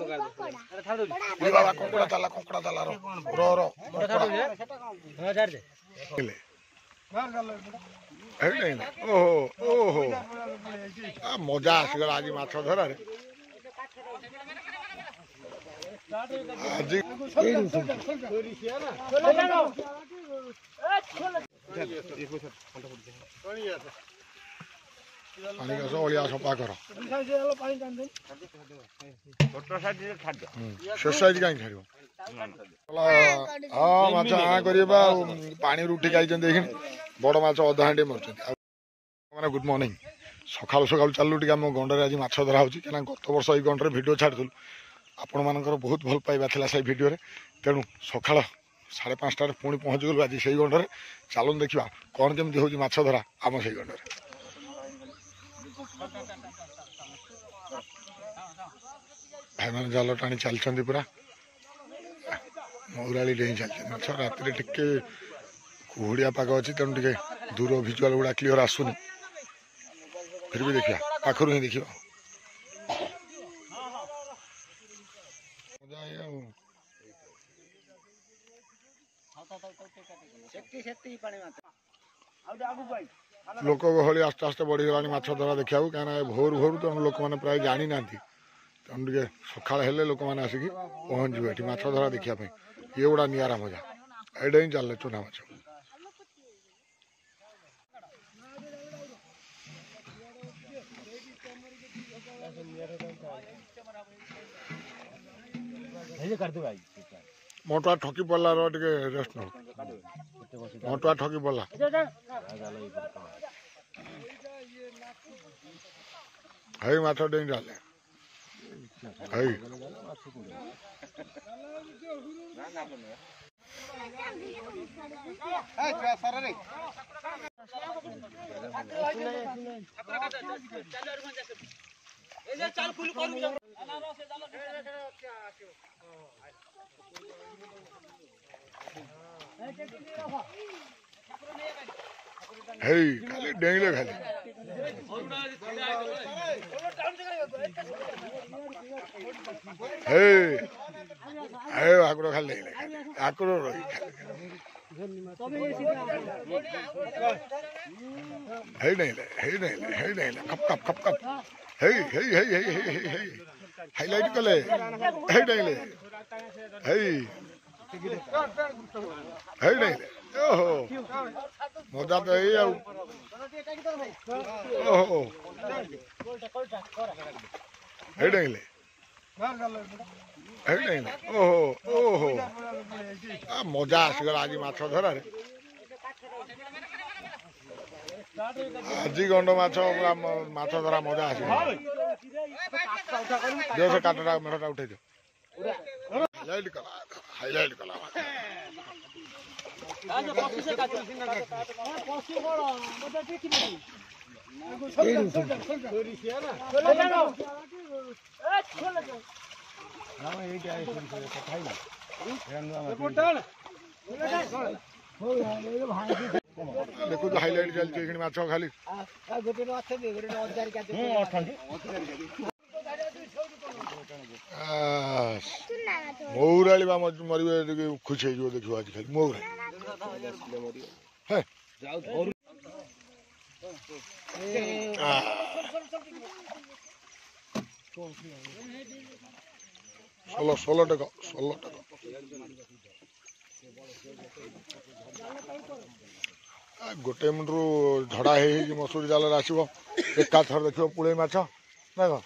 बाबा कंकड़ा ताला रो ओहो ओहो मजा आसीगला आज माछ धरा आज पानी का ओलिया सफा कर शेष साइज कहीं छाड़ हाँ माछ हाँ करवा पानी उठी खाई देखिए बड़ माछ अधा हांडी मरुच्च मैंने गुड मॉर्निंग सकाल सकाल चलू टे आम गंडे आज माछ धरा हो गत वर्ष ये गंडे भिड छाड़ू आपण मानकर बहुत भल पाइबा से भिडियो तेणु सका 5:30 पुणी पहुँच गलु आज से गंडे चलून देखा कौन केमती हूँ माछ धरा आम से गंडे भाई मैंने जाल टाणी चलती पूरा मौराली डेई चलते माछ रात टिके कुहुड़िया पाग अच्छी तेणु टे दूर भिजुआल गुड़ा क्लीयर आसुनी फिर भी देखा पाखर ही देखा लोक गहली आस्ते आस्ते बढ़ीगला माछ धरा देखा कहीं भोर भोर तेणु लोक मैंने प्राय जानी ना तेणु टे सका हेले लोक मैंने आसिक पहुँच ये माछ धरा देखापी ये गुड़ा निरा मजा एडे ही चल चुना माछ मोटुआ ठकी पड़ला टे रेस्ट न मोटुआ ठकी पड़ला है माछ डेई जाले है खाली डेंगले खाली आकुड़ खाली डेंगले आकुड़ रही डेंगले खप खप खप खप हाइलाइट कले डेंगले डेंगले ओहो मजा तो यही ओहो डेंगले ओहो ओहो मजा आसीगला आज माछ धरा आज गंड माछ माछ धरा मजा आसीगला दियो से काटटा मेढ़टा उठे दियो हाइलाइट कला देखो हाइलाइट चलती माछ खाली मौराली मरवे खुश हो देखो आज खाली मौरा ষোলো টাকা गोटे मुंडू झड़ा है मसूरी जाल आसो एका थर देख पुड़े माछ ना माछ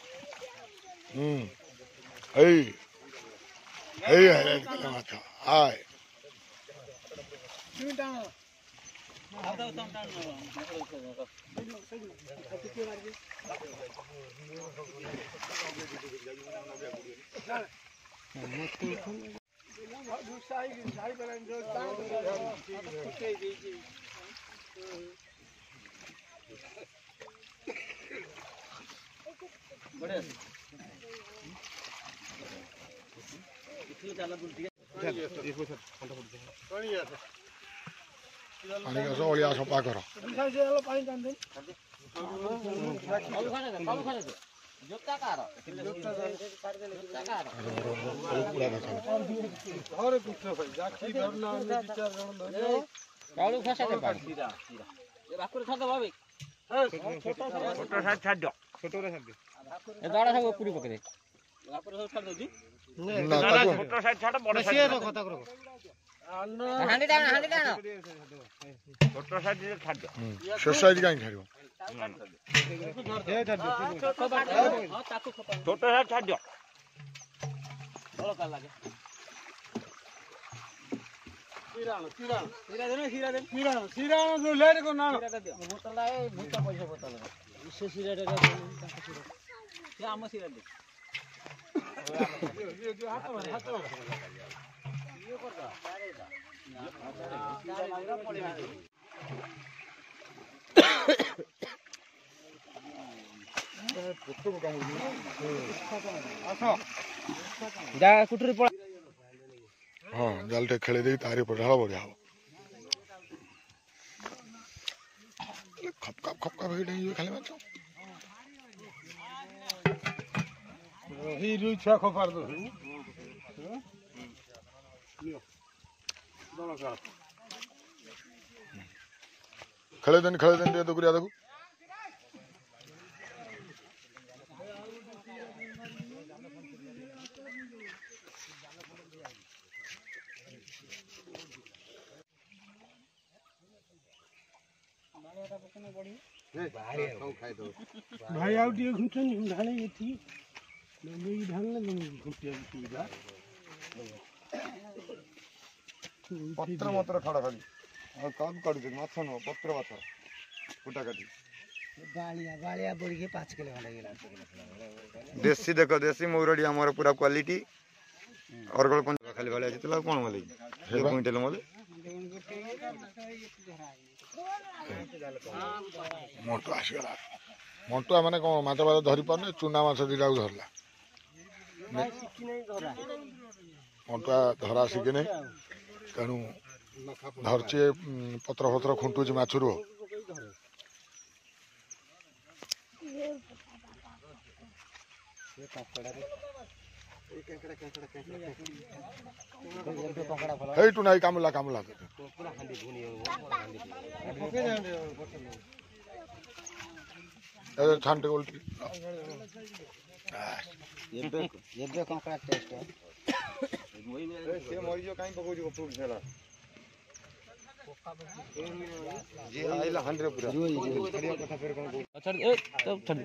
हाय पानी का ओलिया सफा कर जोता कार जोता कार पूरा देखा और कुछ भाई जाकी धरना ने विचार जण धरे काळू फसा दे पाणी ए बाकुरे छाड बाबे छोटो साइड छाड दो छोटो रे छाड दे ए बड़ा सब पुरी पके दे बाकुरे सब छाड दे ना ताको छोटो साइड छाड बड़ा साइड रखो ताको रखो हांडी डान छोटो साइड छाड दो सोसाइटी काई छाड़ियो छोटो साइड छाड दो बड़ा काल लागे सिराण जो लेट को ना बोतल आए भूता पैसा बोतल इससे सिरा रे क्या आम सिरा दे हाथ मार ये कर दा जा कुटरी पड़ा हां जालटे खेले दे तारी पढ़ाला बढ़िया हो खप खप भेड़ ये खाली माछो ही रु छा खपार दो खेले दिन दे तो गुरिया देखो भाई आउ दिए घुटन ढाले थी नंदी ढालने घुटिया सुविधा पत्र मात्र खड़ा खाली और काम कर दे माछ न पत्र माछ फुटा काटी गालिया बोरी के 5 किलो वाला गेला देसी देखो देसी मौरडी हमर पूरा क्वालिटी और गल कोन खाली वाला जितला कोन वाले हे क्विंटल मोले मोटो आसीगला मोटो माने कोन माछ बाज धरि पाने चुना माछ दिला धरला मोटा धरा सिके नै तेणु धरचे पत्र पत्र खुंटुच माछरू हेटू नाही कामला छानटे उल्टी ये कंकड़ा टेस्ट है से मरियो काई पकोजी फ्रूट छला जी आइला 100 पूरा खड़िया कथा फेर कोन अच्छा ए तब छड़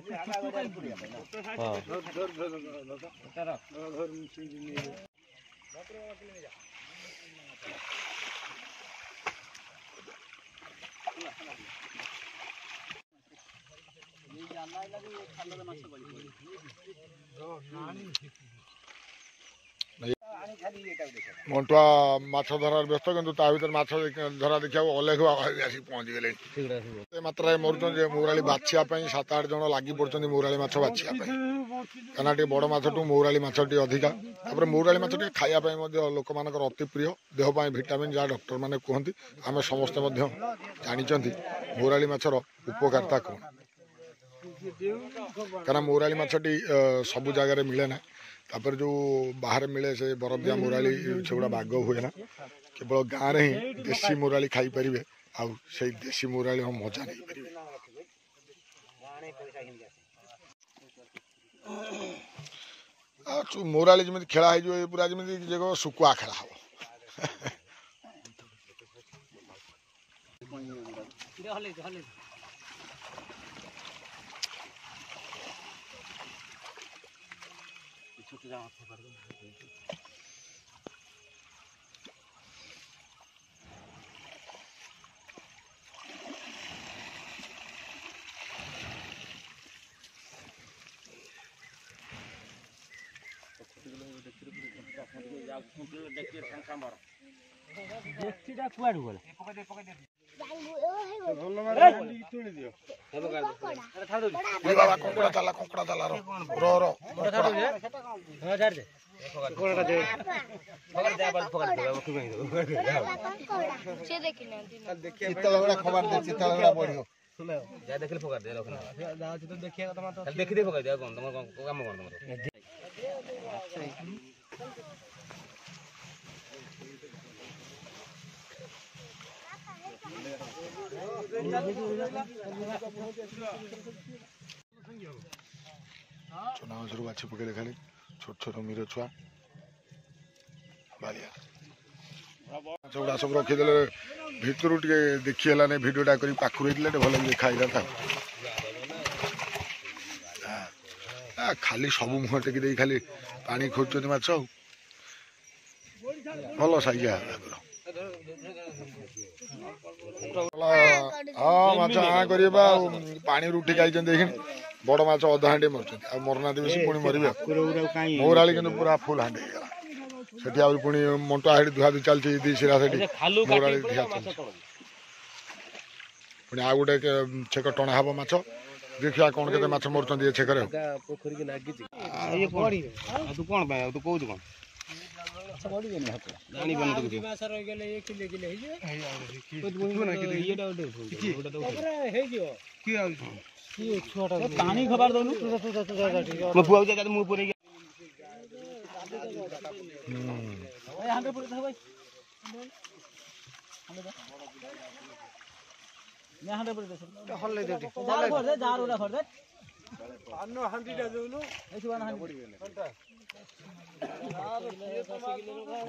हां मंटुआ माछ धरार व्यस्त किंतु ता भीतर माछ धरा देखा अलेख आसी पहुंची गले मात्रा मरुचन जे मौराली बाछिया 7-8 जन लगी पड़ते मौराली माछ बाछिया कहना टे बड़ माछटू मौराली माछ टी अधिका तापर मौराली माछ टी खाइबा लोक मानकर अति प्रिय देह पाई विटामिन जहाँ डॉक्टर माने कहते आम समस्ते जानी मौराली माछर उपकारिता कौन कारण मौराली माछटी सबु जगार मिले ना तापर जो बाहर मिले से बरफ दिया मौराली से गुड़ा बाग हुए ना केवल गाँव में ही देसी मौराली खाई पारे आउ से देसी मौराली हम मजा नहीं पारे मौराली जमी खेला हो पूरा जमी जगह सुकुआ खेला हम कंकड़ा चला रो खबर दे चितल बढ़ियो जा देखले पका दे रखना जा तो देखिया त मत देखि दे पका दे कोन तमर काम कोन तमर चुना मछरू बाछी पकेले खाली छोट छोट मीर छुआ बालिया माछगुड़ा सब रखीदे भितर टे देखी है भिडटा कर पाखुर भल देखा था खाली सब मुह टेक दे खाली पानी खोज माछ भल साइया हाँ माछ आ कर पानी उठिक आई बड़ माछ अधा हांडे मरुँच मरना बेसी पुणी मरवे मौराली कि पूरा फुल हांडे सेठी आ पुणी मंटा हाड़ी धुआ धुई चलती दी सिरा सेठी मौराली धिया चलती पुणी आ गोटे छेक टणा हब माछ देखिया कौन के माछ मरुँच ये छेक पानी खबर दउनु म पुआ जा मु पुरे हांडे पुरे भाई मैं हांडे पुरे दे हल्ले दे जार उडा फर दे अन्नो हांडीटा दउनु एसी वाला हांडी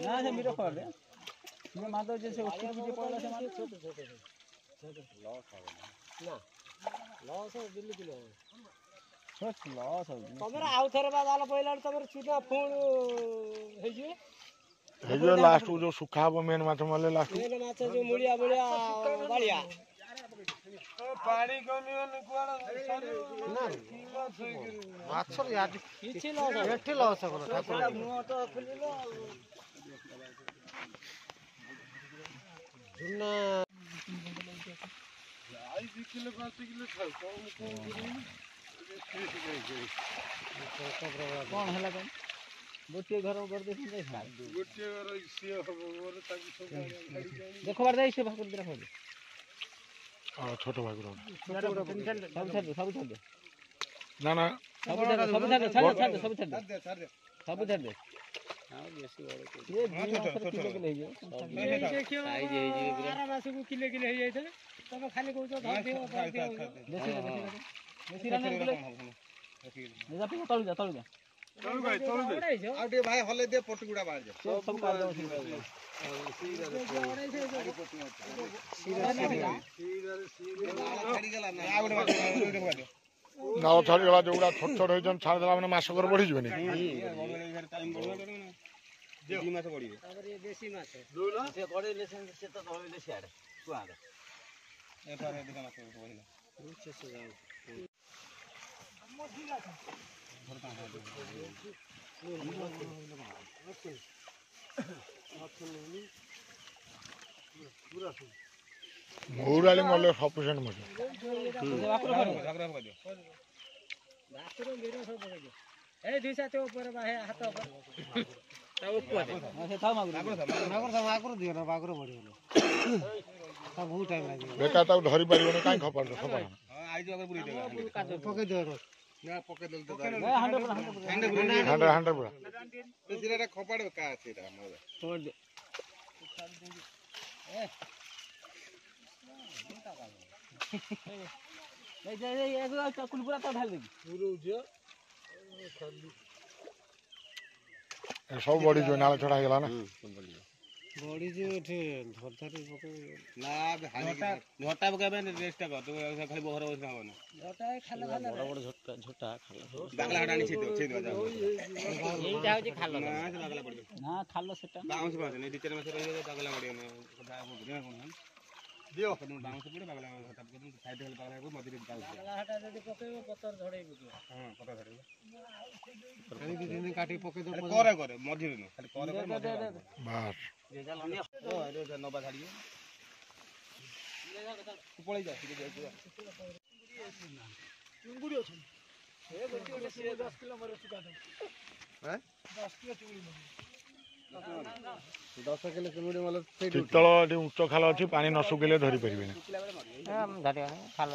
ना से मिरो फर दे मैं मातो जैसे उसके पीछे पड़ला से मातो छोटे छोटे लॉस ना लॉस हो दिल्ली किलो छोट लॉस हो तमरा आउ थरे बाद आला पहिला तमर चुटा फोन हे जे लास्ट जो सुखा हब मेन माछ मले लास्ट मेन माछ जो मुड़िया मुड़िया बालिया पानी कोनी कोन ना माछ याद किछि लॉस एठी लॉस हो ठाकुर मुंह तो खुलिलो जुना आई 2 किलो 5 किलो खाओ कौन हला कौन गोटे घर कर दे गोटे घर से हो ताकि सब देखो बार जाई से भाकुर दिरा हो हां छोटो भाकुर सब छाड़ दे ना ना सब छाड़ दे सब छाड़ दे हां बेसी बड़ ये 2 किलो के ले जाओ देखियो साइज हे जे पूरा मास को किलो किलो हे जाई तब खाली कहू तो धर दियो बेसी राने ले जा पे तळु जा आउटे भाई हले दे पटगुडा बाहर जा सब काट दो नाव छाड़ी गला जोड़ा छोट छोट होई जन छाड़ देला माने मास कर बढ़ी जबनी देसी माछ बढ़ी अरे ये देसी माछ से बड़े लेसन से तो धोइले सियाड कुआ ए पारे देखा माछ बढ़िला नीचे से जाओ मौराली मले सफिशिएंट मछ ए दिशा तो ऊपर बाहे हाथ ऊपर ता ऊपर से था मागुर दियो ना मागुर बढ़ियो ता बहुत टाइम लागे बेटा ता धरि परिबो काई खपड़ दे खपड़ आई जो अगर पूरी दे पके दे ना पके दल तो 100 पूरा तो सिरा खपड़ का सिरा मोर छोड़ दे ए जे ये चकुल पूरा तो ढाल दे पूरा जो खाली सब बड़ी जो नाल चढ़ा गेला ना बड़ी जो एठे धरधारी पके ना हानि झोटा पकाबे रेस्ट कर तो खाली बहर बस खाबो ना झोटा खाला खाला बड़ बड़ झोटा झोटा खाला बागला हटानी छे दो यही जाउ जे खालो ना से बागला पड़ ना खालो सेटा बाउंस बास नहीं टीचर में से रही बागला पड़ियो ना खदा बोल कोन दियो बाउंस पड़े बागला हटा के साइड हेल बागला को मधुरी बाउंस बागला हटा जदी पकेबो पत्थर झड़े बियो हां पत्थर झड़े खाली दिन काटी पके दो करे करे मधुरी न खाली करे बाहर जे जा लनिया रे नबा झाड़ियो पळै जा चुंगुड़ी अछि ए गोटी 10 किलो मरे सुका दे हैं 10 किलो चुंगुड़ी मरे ଶୀତଳ ଏଠି ଉଚ୍ଚ ଖାଲ ଅଛି ପାଣି ନ ଶୁଖିଲେ ଧରି ପାରିବେନି ପାଣି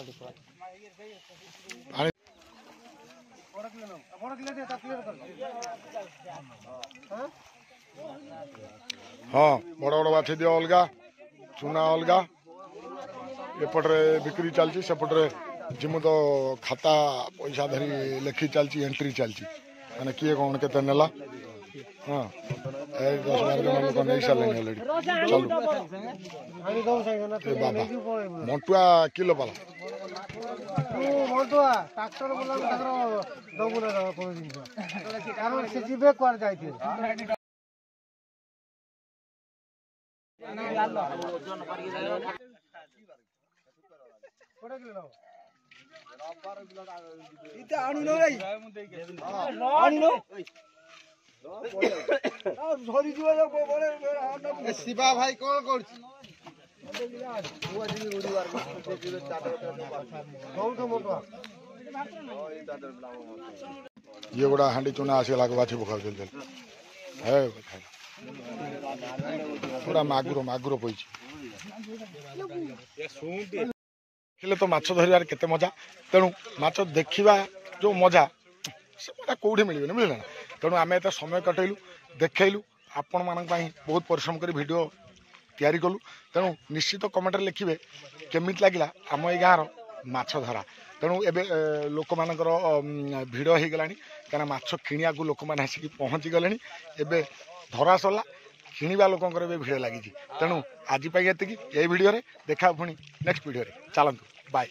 ହଁ ବଡ଼ ବଡ଼ ବାଛି ଦିଅ ଅଲଗା ଚୁନା ଅଲଗା ଏପଟରେ ବିକ୍ରି ଚାଲିଛି ସେପଟରେ जिमु तो खाता पैसा धरी लेखी चलती एंट्री चलती मैंने किए कौन के नेला हाँ 10-12 जन लोक नहीं सारे अलरेडी चलो बाबा मंटुआ किलो पाला मंटुआ ट्रैक्टर बोला दबु ना कोन जिंस कारण से जीबे क्वार जाइते इते आनु न रे आनु न झरी जुआ बड़े शिवा भाई कोन करछि ये गोड़ा हांडी चुना आसगला के बाछी बुखाव चल है पूरा मागुरो मागुरो पईछि हेले तो माछ धरिबार केते मजा तेणु माछ देखिबा जो मजा से मजा कोठी मिलबे मिलना तेणु आमे एते समय कटैलु देखैलु आपण मानक पई बहुत परिश्रम करी वीडियो तैयारी कलु तेणु निश्चित कमेंट रे लिखिबे केमित लागिला आम ए गाँर माछ धरा तेणु एबे लोक मानकर भिड़ हो गलानी कारण माछ किनिया को लोक माने आसिक पहुँची गलेनी एबे धरा सरला किणवा लोकंकर एबे भिड़ लगी तेणु आज एतिकी ए वीडियो रे देखा पुणी नेक्स्ट वीडियो रे चलतु बाय।